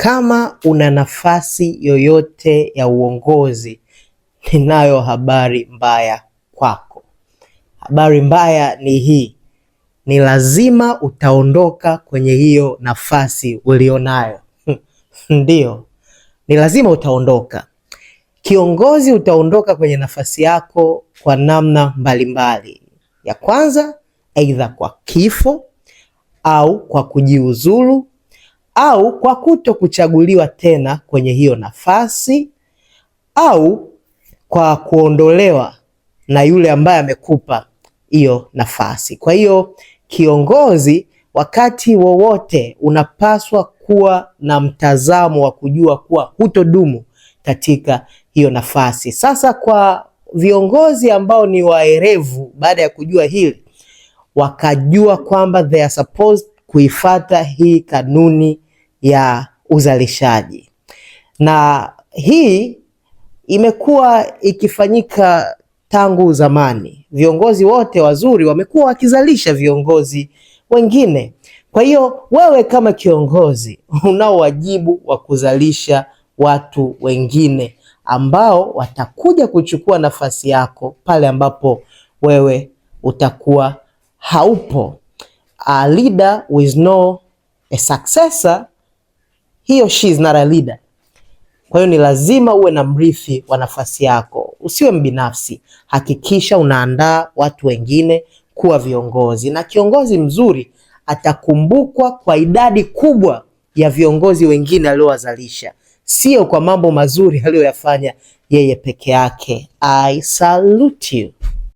Kama una nafasi yoyote ya uongozi, ninayo habari mbaya kwako. Habari mbaya ni hii: ni lazima utaondoka kwenye hiyo nafasi ulionayo. Ndiyo, ni lazima utaondoka. Kiongozi, utaondoka kwenye nafasi yako kwa namna mbalimbali. Ya kwanza, aidha kwa kifo au kwa kujiuzulu au kwa kuto kuchaguliwa tena kwenye hiyo nafasi au kwa kuondolewa na yule ambaye amekupa hiyo nafasi. Kwa hiyo kiongozi, wakati wowote unapaswa kuwa na mtazamo wa kujua kuwa hutodumu katika hiyo nafasi. Sasa kwa viongozi ambao ni waerevu, baada ya kujua hili, wakajua kwamba they are supposed kuifata hii kanuni ya uzalishaji, na hii imekuwa ikifanyika tangu zamani. Viongozi wote wazuri wamekuwa wakizalisha viongozi wengine. Kwa hiyo wewe kama kiongozi unao wajibu wa kuzalisha watu wengine ambao watakuja kuchukua nafasi yako pale ambapo wewe utakuwa haupo. A leader with no a successor, he or she is not a leader. Kwa hiyo ni lazima uwe na mrithi wa nafasi yako. Usiwe mbinafsi. Hakikisha unaandaa watu wengine kuwa viongozi, na kiongozi mzuri atakumbukwa kwa idadi kubwa ya viongozi wengine aliowazalisha, sio kwa mambo mazuri aliyoyafanya yeye peke yake. I salute you.